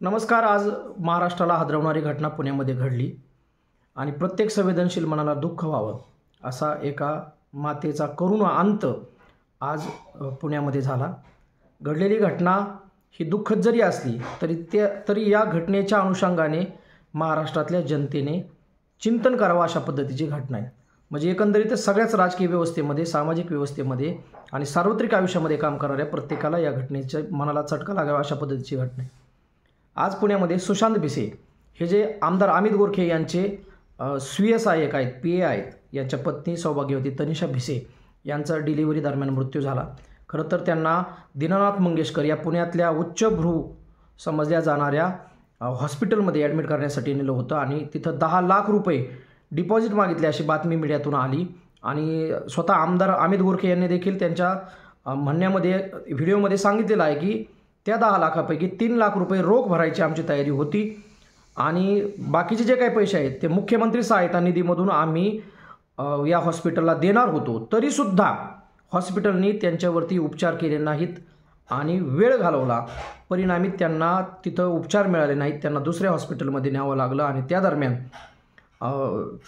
नमस्कार. आज महाराष्ट्राला हादरवणारी घटना पुण्यामध्ये घडली आणि प्रत्येक संवेदनशील मनाला दुःख व्हावं असा एका मातेचा करुण अंत आज पुण्यामध्ये झाला. घडलेली घटना ही दुःखद जरी असली तरी या घटनेच्या अनुषंगाने महाराष्ट्रातल्या जनतेने चिंतन करावं अशा पद्धतीची घटना आहे. म्हणजे एकंदरीत सगळ्याच राजकीय व्यवस्थेमध्ये, सामाजिक व्यवस्थेमध्ये आणि सार्वत्रिक आयुष्यामध्ये काम करणाऱ्या प्रत्येकाला या घटनेच्या मनाला चटका लागावा अशा पद्धतीची घटना आहे. आज पुण्यामध्ये सुशांत भिसे हे जे आमदार अमित गोरखे यांचे स्वीय सहाय्यक आहेत, PA आहेत, यांच्या पत्नी सौभाग्यवती तनिषा भिसे यांचा डिलिव्हरी दरम्यान मृत्यू झाला. खरं तर त्यांना दीनानाथ मंगेशकर या पुण्यातल्या उच्चभ्रू समजल्या जाणाऱ्या हॉस्पिटलमध्ये ॲडमिट करण्यासाठी नेलं होतं आणि तिथं 10 लाख रुपये डिपॉझिट मागितले अशी बातमी मीडियातून आली. आणि स्वतः आमदार अमित गोरखे यांनी देखील त्यांच्या म्हणण्यामध्ये, व्हिडिओमध्ये सांगितलेलं आहे की त्या 10 लाखापैकी 3 लाख रुपये रोख भरायची आमची तयारी होती आणि बाकीचे जे काही पैसे आहेत ते मुख्यमंत्री सहायता निधीमधून आम्ही या हॉस्पिटलला देणार होतो. तरीसुद्धा हॉस्पिटलनी त्यांच्यावरती उपचार केले नाहीत आणि वेळ घालवला. परिणामी त्यांना तिथं उपचार मिळाले नाहीत. त्यांना दुसऱ्या हॉस्पिटलमध्ये न्यावं लागलं आणि त्या दरम्यान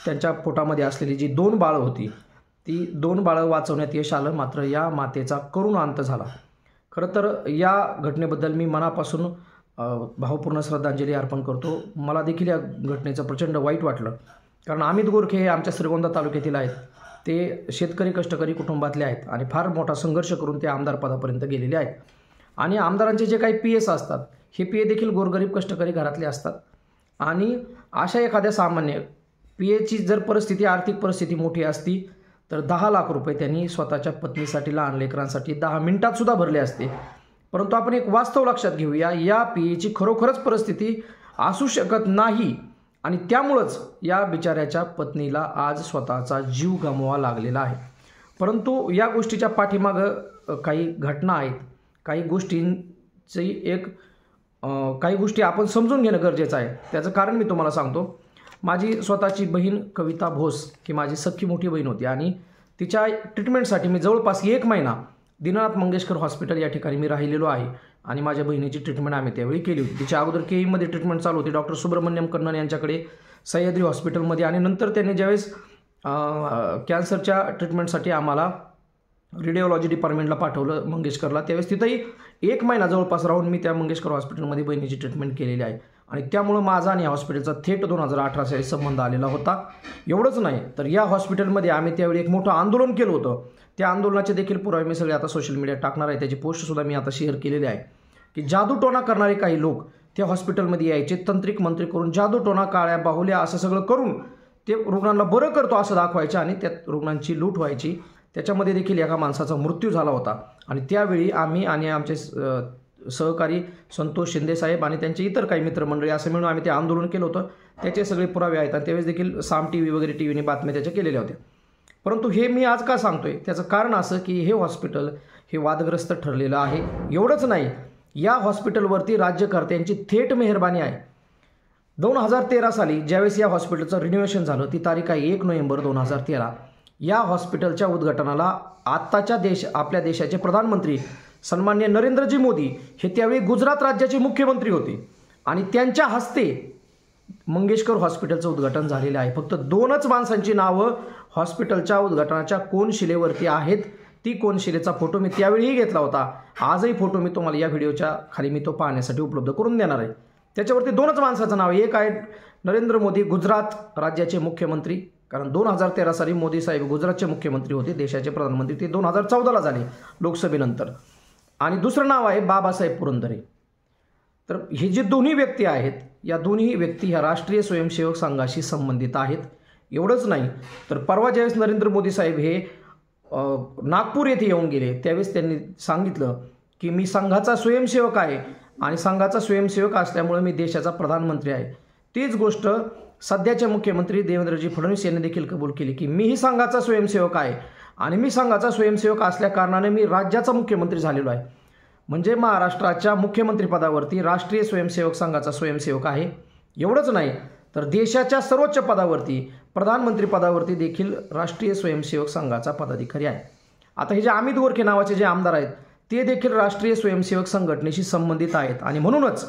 त्यांच्या पोटामध्ये असलेली जी 2 बाळं होती ती 2 बाळं वाचवण्यात यश आलं. मात्र या मातेचा करुण अंत झाला. खरं तर या घटनेबद्दल मी मनापासून भावपूर्ण श्रद्धांजली अर्पण करतो. मला देखील या घटनेचं प्रचंड वाईट वाटलं, कारण अमित गोरखे हे आमच्या श्रीगोंदा तालुक्यातील आहेत. ते शेतकरी कष्टकरी कुटुंबातले आहेत आणि फार मोठा संघर्ष करून ते आमदार पदापर्यंत गेलेले आहेत. आणि आमदारांचे जे काही PS असतात हे PA देखील गोरगरीब कष्टकरी घरातले असतात. आणि अशा एखाद्या सामान्य PAची जर परिस्थिती, आर्थिक परिस्थिती मोठी असती तर 10 लाख रुपये त्यांनी स्वतःच्या पत्नीसाठी, लहान लेकरांसाठी 10 मिनिटात सुद्धा भरले असते. परंतु आपण एक वास्तव लक्षात घेऊया, या PAची खरोखरच परिस्थिती असू शकत नाही आणि त्यामुळंच या बिचाऱ्याच्या पत्नीला आज स्वतःचा जीव गमवावा लागलेला आहे. परंतु या गोष्टीच्या पाठीमागं काही घटना आहेत, काही गोष्टी आपण समजून घेणं गरजेचं आहे. त्याचं कारण मी तुम्हाला सांगतो. माझी स्वतःची बहीण कविता भोस ही माझी सख्खी मोठी बहीण होती आणि तिच्या ट्रीटमेंटसाठी मी जवळपास 1 महिना दीनानाथ मंगेशकर हॉस्पिटल या ठिकाणी मी राहिलेलो आहे आणि माझ्या बहिणीची ट्रीटमेंट आम्ही त्यावेळी केली होती. तिच्या अगोदर KEमध्ये ट्रीटमेंट चालू होती डॉक्टर सुब्रमण्यम कन्नन यांच्याकडे सह्याद्री हॉस्पिटलमध्ये, आणि नंतर त्यांनी ज्यावेळेस कॅन्सरच्या ट्रीटमेंटसाठी आम्हाला रेडिओलॉजी डिपार्टमेंटला पाठवलं मंगेशकरला, त्यावेळेस तिथंही 1 महिना जवळपास राहून मी त्या मंगेशकर हॉस्पिटलमध्ये बहिणीची ट्रीटमेंट केलेली आहे. आणि त्यामुळं माझा आणि या हॉस्पिटलचा थेट 2018 साली संबंध आलेला होता. एवढंच नाही तर या हॉस्पिटलमध्ये आम्ही त्यावेळी एक मोठं आंदोलन केलं होतं. त्या आंदोलनाचे देखील पुरावे मी सगळे आता सोशल मीडियात टाकणार आहे. त्याची पोस्टसुद्धा मी आता शेअर केलेली आहे की जादूटोणा करणारे काही लोक त्या हॉस्पिटलमध्ये यायचे, तंत्रिक मंत्री करून जादूटोणा, काळ्या बाहुल्या असं सगळं करून ते रुग्णांना बरं करतो असं दाखवायचे आणि त्यात रुग्णांची लूट व्हायची. त्याच्यामध्ये देखील एका माणसाचा मृत्यू झाला होता आणि त्यावेळी आम्ही आणि आमचे सहकारी संतोष शिंदे साहेब आणि त्यांचे इतर काही मित्रमंडळी असं मिळून आम्ही ते आंदोलन केलं होतं. त्याचे सगळे पुरावे आहेत आणि त्यावेळेस देखील साम TV वगैरे TVने बातम्या त्याच्या केलेल्या होत्या. परंतु हे मी आज का सांगतोय, त्याचं कारण असं की हे हॉस्पिटल हे वादग्रस्त ठरलेलं आहे. एवढंच नाही, या हॉस्पिटलवरती राज्यकर्त्यांची थेट मेहरबानी आहे. 2013 साली ज्यावेळेस या हॉस्पिटलचं रिनोव्हेशन झालं, ती तारीख आहे 1 नोव्हेंबर 2013. या हॉस्पिटलच्या उद्घाटनाला आत्ताच्या आपल्या देशाचे प्रधानमंत्री सन्माननीय नरेंद्रजी मोदी हे त्यावेळी गुजरात राज्याचे मुख्यमंत्री होते आणि त्यांच्या हस्ते मंगेशकर हॉस्पिटलचं उद्घाटन झालेलं आहे. फक्त 2च माणसांची नावं हॉस्पिटलच्या उद्घाटनाच्या कोनशिलेवरती आहेत. ती कोनशिलेचा फोटो मी त्यावेळीही घेतला होता. आजही फोटो मी तुम्हाला या व्हिडिओच्या खाली मी तो पाहण्यासाठी उपलब्ध करून देणार आहे. त्याच्यावरती 2च माणसाचं नाव, एक आहे नरेंद्र मोदी, गुजरात राज्याचे मुख्यमंत्री, कारण 2013 साली मोदी साहेब गुजरातचे मुख्यमंत्री होते, देशाचे प्रधानमंत्री ते 2014ला झाले लोकसभेनंतर. आणि दुसरं नाव आहे बाबासाहेब पुरंदरे. तर हे जे दोन्ही व्यक्ती आहेत, या दोन्ही व्यक्ती ह्या राष्ट्रीय स्वयंसेवक संघाशी संबंधित आहेत. एवढंच नाही तर परवा ज्यावेळेस नरेंद्र मोदी साहेब हे नागपूर येथे येऊन गेले त्यावेळेस त्यांनी सांगितलं की मी संघाचा स्वयंसेवक आहे आणि संघाचा स्वयंसेवक असल्यामुळे मी देशाचा प्रधानमंत्री आहे. तीच गोष्ट सध्याचे मुख्यमंत्री देवेंद्रजी फडणवीस यांनी देखील कबूल केली की मीही संघाचा स्वयंसेवक आहे आणि मी संघाचा स्वयंसेवक असल्या कारणाने मी राज्याचा मुख्यमंत्री झालेलो आहे. म्हणजे महाराष्ट्राच्या मुख्यमंत्रीपदावरती राष्ट्रीय स्वयंसेवक संघाचा स्वयंसेवक आहे. एवढंच नाही तर देशाच्या सर्वोच्च पदावरती, प्रधानमंत्री पदावरती देखील राष्ट्रीय स्वयंसेवक संघाचा पदाधिकारी आहे. आता हे जे अमित गोरखे नावाचे जे आमदार आहेत ते देखील राष्ट्रीय स्वयंसेवक संघटनेशी संबंधित आहेत आणि म्हणूनच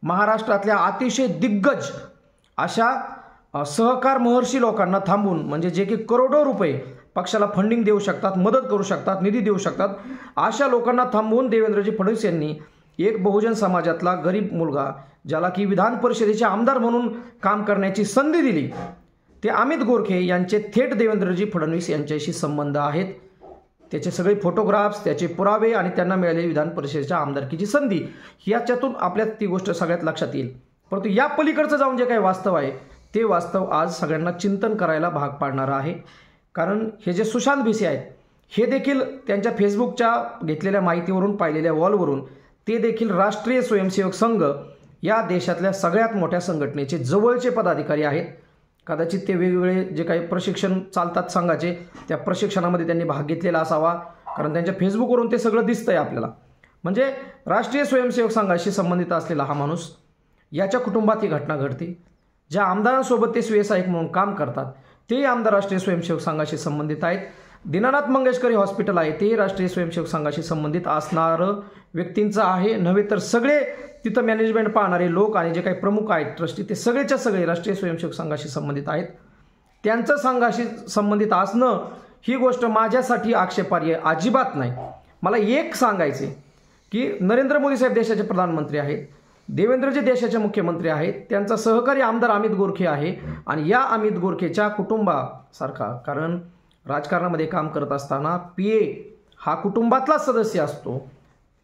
महाराष्ट्रातल्या अतिशय दिग्गज अशा सहकार महर्षी लोकांना थांबून, म्हणजे जे की करोडो रुपये पक्षाला फंडिंग देऊ शकतात, मदत करू शकतात, निधी देऊ शकतात, अशा लोकांना थांबवून देवेंद्रजी फडणवीस यांनी एक बहुजन समाजातला गरीब मुलगा, ज्याला की विधान परिषदेचे आमदार म्हणून काम करण्याची संधी दिली, ते अमित गोरखे यांचे थेट देवेंद्रजी फडणवीस यांच्याशी संबंध आहेत. त्याचे सगळे फोटोग्राफ्स, त्याचे पुरावे आणि त्यांना मिळालेली विधान परिषदेच्या आमदारकीची संधी, याच्यातून आपल्या ती गोष्ट सगळ्यात लक्षात येईल. परंतु या पलीकडचं जाऊन जे काही वास्तव आहे ते वास्तव आज सगळ्यांना चिंतन करायला भाग पाडणारं आहे. कारण हे जे सुशांत भिसे आहेत, हे देखील त्यांच्या फेसबुकच्या घेतलेल्या माहितीवरून, पाहिलेल्या वॉलवरून, ते देखील राष्ट्रीय स्वयंसेवक संघ या देशातल्या सगळ्यात मोठ्या संघटनेचे जवळचे पदाधिकारी आहेत. कदाचित ते वेगवेगळे जे काही प्रशिक्षण चालतात संघाचे, त्या प्रशिक्षणामध्ये त्यांनी भाग घेतलेला असावा, कारण त्यांच्या फेसबुकवरून ते सगळं दिसतंय आपल्याला. म्हणजे राष्ट्रीय स्वयंसेवक संघाशी संबंधित असलेला हा माणूस, याच्या कुटुंबात ही घटना घडते. ज्या आमदारांसोबत ते सुसहाय्यक म्हणून काम करतात ते आमदार राष्ट्रीय स्वयंसेवक संघाशी संबंधित आहेत. दीनानाथ मंगेशकर हॉस्पिटल आहे ते राष्ट्रीय स्वयंसेवक संघाशी संबंधित असणारं व्यक्तींचं आहे. नव्हे तर सगळे तिथं मॅनेजमेंट पाहणारे लोक आणि जे काही प्रमुख आहेत ट्रस्टी, ते सगळेच्या सगळे राष्ट्रीय स्वयंसेवक संघाशी संबंधित आहेत. त्यांचं संघाशी संबंधित असणं ही गोष्ट माझ्यासाठी आक्षेपार्ह अजिबात नाही. मला एक सांगायचे की नरेंद्र मोदी साहेब देशाचे प्रधानमंत्री आहेत, देवेंद्रजी देशाचे मुख्यमंत्री आहेत, त्यांचा सहकारी आमदार अमित गोरखे आहे, आणि या अमित गोरखेच्या कुटुंबासारखा, कारण राजकारणामध्ये काम करत असताना PA हा कुटुंबातला सदस्य असतो.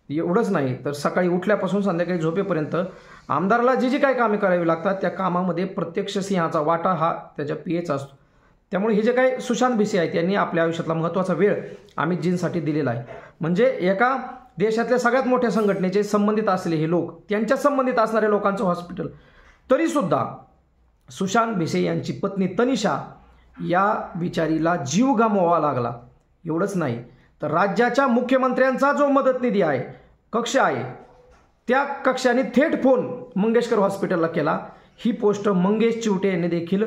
एवढंच नाही तर सकाळी उठल्यापासून संध्याकाळी झोपेपर्यंत आमदाराला जी जी काही कामे करावी लागतात त्या कामामध्ये प्रत्यक्ष सिंहाचा वाटा हा त्याच्या PAचा असतो. त्यामुळे हे जे काही सुशांत भिसे आहेत यांनी आपल्या आयुष्यातला महत्त्वाचा वेळ अमितजींसाठी दिलेला आहे. म्हणजे एका देशातल्या सगळ्यात मोठ्या संघटनेचे संबंधित असलेले हे लोक, त्यांच्या संबंधित असणाऱ्या लोकांचं हॉस्पिटल, तरीसुद्धा सुशांत भिसे यांची पत्नी तनिषा या बिचारीला जीव गमवावा लागला. एवढंच नाही तर राज्याच्या मुख्यमंत्र्यांचा जो मदत निधी आहे, कक्ष आहे, त्या कक्षाने थेट फोन मंगेशकर हॉस्पिटलला केला. ही पोस्ट मंगेश चिवटे यांनी देखील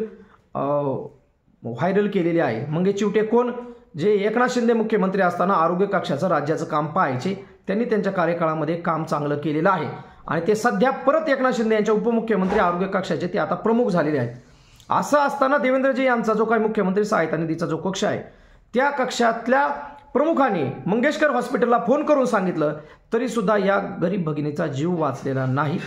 व्हायरल केलेली आहे. मंगेश चिवटे कोण? जे एकनाथ शिंदे मुख्यमंत्री असताना आरोग्य कक्षाचं राज्याचं काम पाहायचे. त्यांनी त्यांच्या कार्यकाळामध्ये काम चांगलं केलेलं आहे आणि ते सध्या परत एकनाथ शिंदे यांच्या उपमुख्यमंत्री आरोग्य कक्षाचे ते आता प्रमुख झालेले आहेत. असं असताना देवेंद्रजी यांचा जो काही मुख्यमंत्री सहायता निधीचा जो कक्ष आहे, त्या कक्षातल्या प्रमुखांनी मंगेशकर हॉस्पिटलला फोन करून सांगितलं तरीसुद्धा या गरीब भगिनीचा जीव वाचलेला नाही.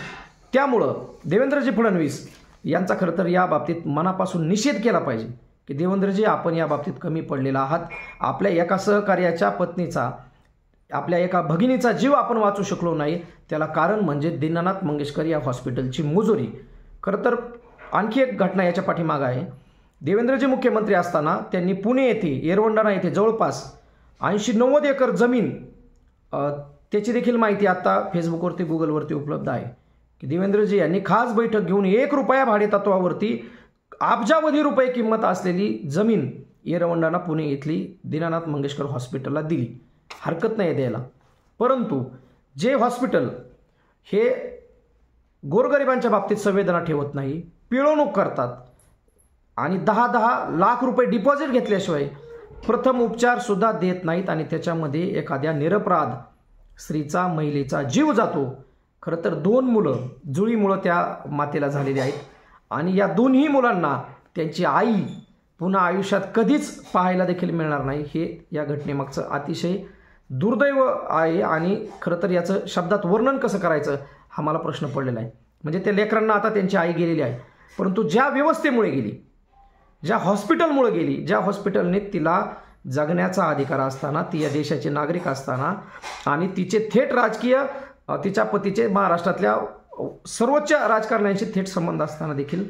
त्यामुळं देवेंद्रजी फडणवीस यांचा खरं तर या बाबतीत मनापासून निषेध केला पाहिजे की देवेंद्रजी, आपण या बाबतीत कमी पडलेला आहात. आपल्या एका सहकार्याच्या पत्नीचा, आपल्या एका भगिनीचा जीव आपण वाचू शकलो नाही, त्याला कारण म्हणजे दीनानाथ मंगेशकर या हॉस्पिटलची मुजोरी. खरं तर आणखी एक घटना याच्या पाठीमागं आहे. देवेंद्रजी मुख्यमंत्री असताना त्यांनी पुणे येथे, येरवंडाणा येथे जवळपास 80-90 एकर जमीन, त्याची देखील माहिती आता फेसबुकवरती, गुगलवरती उपलब्ध आहे की देवेंद्रजी यांनी खास बैठक घेऊन 1 रुपया भाडे तत्वावरती अब्जावधी रुपये किंमत असलेली जमीन येरवंडाणा पुणे इथली दीनानाथ मंगेशकर हॉस्पिटलला दिली. हरकत नाही द्यायला, परंतु जे हॉस्पिटल हे गोरगरिबांच्या बाबतीत संवेदना ठेवत नाही, पिळवणूक करतात आणि 10-10 लाख रुपये डिपॉझिट घेतल्याशिवाय प्रथम उपचार सुद्धा देत नाहीत आणि त्याच्यामध्ये एखाद्या निरपराध स्त्रीचा, महिलेचा जीव जातो. खरं तर 2 मुलं जुळीमुळं त्या मातेला झालेली आहेत आणि या दोन्ही मुलांना त्यांची आई पुन्हा आयुष्यात कधीच पाहायला देखील मिळणार नाही. हे या घटनेमागचं अतिशय दुर्दैव आहे आणि खरं तर याचं शब्दात वर्णन कसं करायचं हा मला प्रश्न पडलेला आहे. म्हणजे त्या लेकरांना आता त्यांची आई गेलेली आहे, परंतु ज्या व्यवस्थेमुळे गेली, ज्या हॉस्पिटलमुळे गेली, ज्या हॉस्पिटलने तिला जगण्याचा अधिकार असताना, ती या देशाचे नागरिक असताना आणि तिचे थेट राजकीय, तिच्या पतीचे महाराष्ट्रातल्या सर्वोच्च राजकारण्यांशी थेट संबंध असताना देखील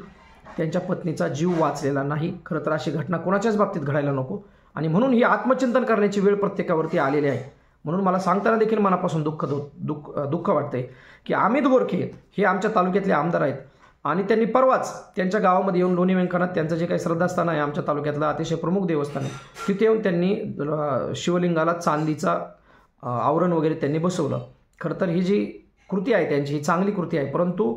त्यांच्या पत्नीचा जीव वाचलेला नाही. खरं तर अशी घटना कोणाच्याच बाबतीत घडायला नको आणि म्हणून ही आत्मचिंतन करण्याची वेळ प्रत्येकावरती आलेली आहे. म्हणून मला सांगताना देखील मनापासून दुःख वाटतंय की अमित गोरखे हे आमच्या तालुक्यातले आमदार आहेत आणि त्यांनी परवाच त्यांच्या गावामध्ये येऊन लोणी व्यंकनाथ त्यांचं जे काही श्रद्धास्थान आहे, आमच्या तालुक्यातलं अतिशय प्रमुख देवस्थान आहे, तिथे येऊन त्यांनी शिवलिंगाला चांदीचा आवरण वगैरे त्यांनी बसवलं. खरं तर ही जी कृती आहे त्यांची, ही चांगली कृती आहे, परंतु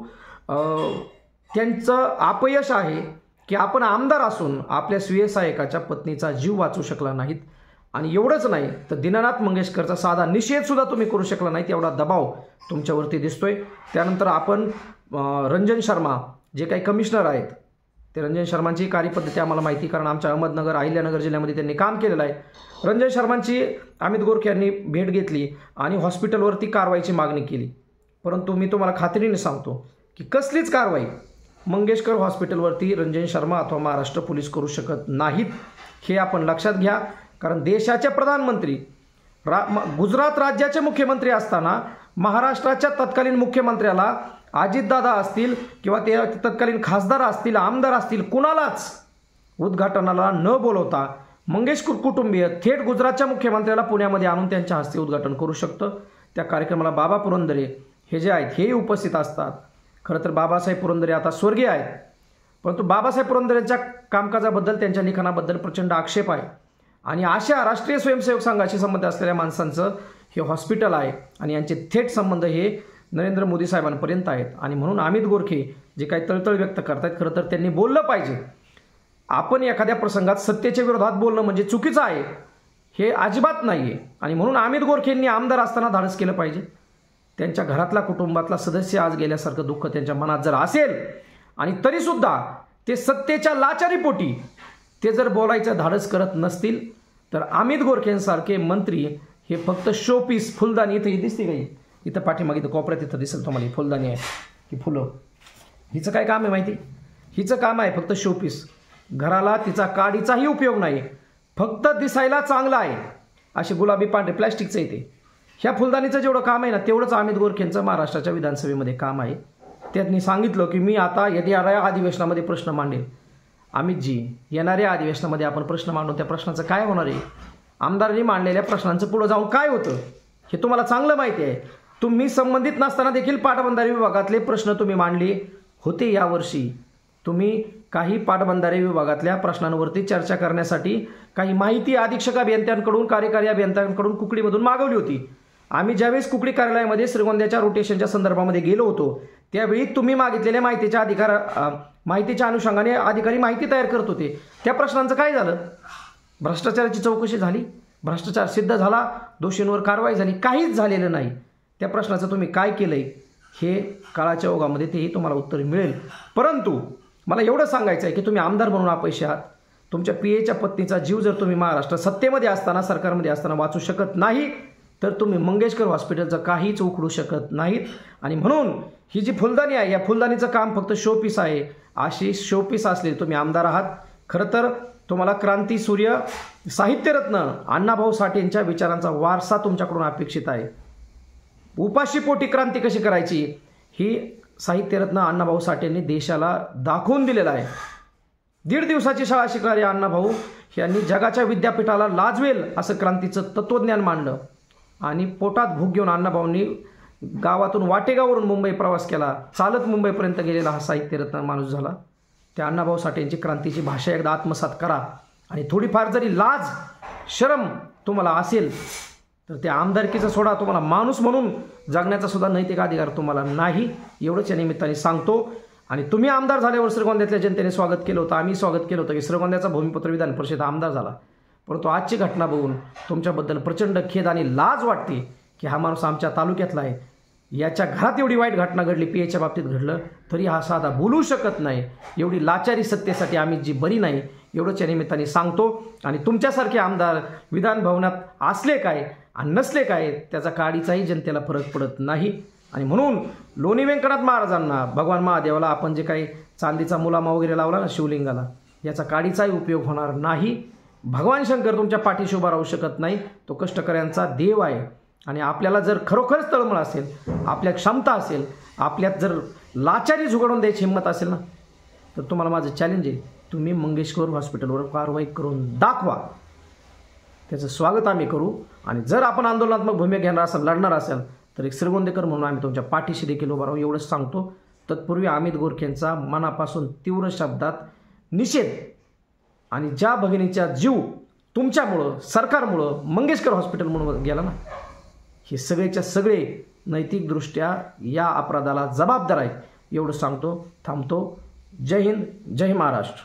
त्यांचं अपयश आहे की आपण आमदार असून आपल्या स्वीय सहायकाच्या पत्नीचा जीव वाचू शकला नाहीत आणि एवढंच नाही तर दीनानाथ मंगेशकरचा साधा निषेधसुद्धा तुम्ही करू शकला नाही, तेवढा दबाव तुमच्यावरती दिसतोय. त्यानंतर आपण रंजन शर्मा जे काही कमिशनर आहेत, ते रंजन शर्मांची कार्यपद्धती आम्हाला माहिती, कारण आमच्या अहमदनगर अहिल्यानगर जिल्ह्यामध्ये त्यांनी काम केलेलं आहे. रंजन शर्मांची अमित गोरखे यांनी भेट घेतली आणि हॉस्पिटलवरती कारवाईची मागणी केली. परंतु मी तुम्हाला खात्रीने सांगतो की कसलीच कारवाई मंगेशकर हॉस्पिटलवरती रंजन शर्मा अथवा महाराष्ट्र पोलीस करू शकत नाहीत, हे आपण लक्षात घ्या. कारण देशाचे प्रधानमंत्री गुजरात राज्याचे मुख्यमंत्री असताना महाराष्ट्राच्या तत्कालीन मुख्यमंत्र्याला अजितदादा असतील किंवा ते तत्कालीन खासदार असतील, आमदार असतील, कुणालाच उद्घाटनाला न बोलवता मंगेशकर कुटुंबीय थेट गुजरातच्या मुख्यमंत्र्याला पुण्यामध्ये आणून त्यांच्या हस्ते उद्घाटन करू शकतं. त्या कार्यक्रमाला बाबा पुरंदरे हे जे आहेत हेही उपस्थित असतात. खरं तर बाबासाहेब पुरंदरे आता स्वर्गीय आहेत, परंतु बाबासाहेब पुरंदरेंच्या कामकाजाबद्दल, त्यांच्या लिखाणाबद्दल प्रचंड आक्षेप आहे. आणि अशा राष्ट्रीय स्वयंसेवक संघाशी संबंध असलेल्या माणसांचं हे हॉस्पिटल आहे आणि यांचे थेट संबंध हे नरेंद्र मोदी साहेबांपर्यंत आहेत. आणि म्हणून अमित गोरखे जे काही तळतळ व्यक्त करतात, खरं तर त्यांनी बोललं पाहिजे. आपण एखाद्या प्रसंगात सत्तेच्या विरोधात बोलणं म्हणजे चुकीचं आहे, हे अजिबात नाही आहे. आणि म्हणून अमित गोरखेंनी आमदार असताना धाडस केलं पाहिजे. त्यांच्या घरातला कुटुंबातला सदस्य आज गेल्यासारखं दुःख त्यांच्या मनात जर असेल आणि तरीसुद्धा ते सत्तेच्या लाचारीपोटी ते जर बोलायचं धाडस करत नसतील, तर अमित गोरखेंसारखे मंत्री हे फक्त शोपीस, फुलदाणी, इथं दिसते काही, इथं पाठीमागे इथं कोपऱ्यात इथं दिसेल तुम्हाला फुलदाणी आहे की फुलं, हिचं काय काम आहे माहिती? हिचं काम आहे फक्त शोपीस. घराला तिचा काडीचाही उपयोग नाही, फक्त दिसायला चांगला आहे. असे गुलाबी पांढरे प्लॅस्टिकचं येते. ह्या फुलदाणीचं जेवढं काम आहे ना, तेवढंच अमित गोरखेंचं महाराष्ट्राच्या विधानसभेमध्ये काम आहे. त्यांनी सांगितलं की मी आता येणाऱ्या अधिवेशनामध्ये प्रश्न मांडेल. अमितजी, येणाऱ्या अधिवेशनामध्ये आपण प्रश्न मांडू, त्या प्रश्नाचं काय होणार आहे? आमदारांनी मांडलेल्या प्रश्नांचं पुढं जाऊन काय होतं हे तुम्हाला चांगलं माहिती आहे. तुम्ही संबंधित नसताना देखील पाटबंधारे विभागातले प्रश्न तुम्ही मांडले होते. यावर्षी तुम्ही काही पाटबंधारे विभागातल्या प्रश्नांवरती चर्चा करण्यासाठी काही माहिती अधीक्षक अभियंत्यांकडून, कार्यकारी अभियंत्यांकडून कुकडीमधून मागवली होती. आम्ही ज्यावेळेस कुकडी कार्यालयामध्ये श्रीगोंद्याच्या रोटेशनच्या संदर्भामध्ये गेलो होतो, त्यावेळी तुम्ही मागितलेल्या माहितीच्या अनुषंगाने अधिकारी माहिती तयार करत होते. त्या प्रश्नांचं काय झालं? भ्रष्टाचाराची चौकशी झाली, भ्रष्टाचार सिद्ध झाला, दोषींवर कारवाई झाली? काहीच झालेलं नाही. त्या प्रश्नाचं तुम्ही काय केलंय हे काळाच्या ओघामध्ये तेही तुम्हाला उत्तर मिळेल. परंतु मला एवढं सांगायचं आहे की तुम्ही आमदार म्हणून अपयशी आहात. तुमच्या पीएच्या पत्नीचा जीव जर तुम्ही महाराष्ट्र सत्तेमध्ये असताना, सरकारमध्ये असताना वाचू शकत नाही, तर तुम्ही मंगेशकर हॉस्पिटलचं काहीच उखडू शकत नाहीत. आणि म्हणून ही जी फुलदाणी आहे, या फुलदाणीचं काम फक्त शोपीस आहे. अशी शोपीस असलेली तुम्ही आमदार आहात. खरं तर तुम्हाला क्रांती सूर्य, साहित्यरत्न अण्णाभाऊ साठेंच्या विचारांचा वारसा तुमच्याकडून अपेक्षित आहे. उपाशीपोटी क्रांती कशी करायची ही साहित्यरत्न अण्णाभाऊ साठेंनी देशाला दाखवून दिलेलं आहे. 1.5 दिवसाची शाळा शिकणारे अण्णाभाऊ यांनी जगाच्या विद्यापीठाला लाजवेल असं क्रांतीचं तत्त्वज्ञान मांडलं. आणि पोटात भूक घेऊन अण्णाभाऊंनी गावातून वाटेगावरून मुंबई प्रवास केला, चालत मुंबईपर्यंत गेलेला हा साहित्यरत्न माणूस झाला. त्या अण्णाभाऊ साठेंची क्रांतीची भाषा एकदा आत्मसात करा. आणि थोडीफार जरी लाज शरम तुम्हाला असेल तर त्या आमदारकीचा सोडा, तुम्हाला माणूस म्हणून जगण्याचा सुद्धा नैतिक अधिकार तुम्हाला नाही, एवढंच या निमित्ताने सांगतो. आणि तुम्ही आमदार झाल्यावर श्रीगोंद्यातल्या जनतेने स्वागत केलं होतं, आम्ही स्वागत केलं होतं की श्रीगोंद्याचा भूमिपुत्र विधान परिषद आमदार झाला. परंतु आजची घटना बघून तुमच्याबद्दल प्रचंड खेद आणि लाज वाटते की हा माणूस आमच्या तालुक्यातला आहे. याच्या घरात एवढी वाईट घटना घडली, पीएच्या बाबतीत घडलं, तरी हा साधा बोलू शकत नाही. एवढी लाचारी सत्तेसाठी आम्ही जी बरी नाही, एवढंच या निमित्ताने सांगतो. आणि तुमच्यासारखे आमदार विधान भवनात असले काय आणि नसले काय त्याचा काडीचाही जनतेला फरक पडत नाही. आणि म्हणून लोणी व्यंकटनाथ महाराजांना, भगवान महादेवाला आपण जे काही चांदीचा मुलामा वगैरे लावला ना शिवलिंगाला, याचा काडीचाही उपयोग होणार नाही. भगवान शंकर तुमच्या पाठीशी उभा राहू शकत नाही, तो कष्टकऱ्यांचा देव आहे. आणि आपल्याला जर खरोखरच तळमळ असेल, आपल्यात क्षमता असेल, आपल्यात जर लाचारी झुगाडून द्यायची हिंमत असेल ना, तर तुम्हाला माझं चॅलेंज आहे, तुम्ही मंगेशकर हॉस्पिटलवर कारवाई करून दाखवा. त्याचं स्वागत आम्ही करू. आणि जर आपण आंदोलनात्मक भूमिका घेणार असाल, लढणार असाल, तर एक श्रीगोंदेकर म्हणून आम्ही तुमच्या पाठीशी देखील उभा राहू, एवढंच सांगतो. तत्पूर्वी अमित गोरखेंचा मनापासून तीव्र शब्दात निषेध. आणि ज्या भगिनीचा जीव तुमच्यामुळं, सरकारमुळं, मंगेशकर हॉस्पिटल म्हणून गेला ना, हे सगळेच्या सगळे नैतिकदृष्ट्या या अपराधाला जबाबदार आहेत, एवढं सांगतो. थांबतो. जय हिंद, जय महाराष्ट्र.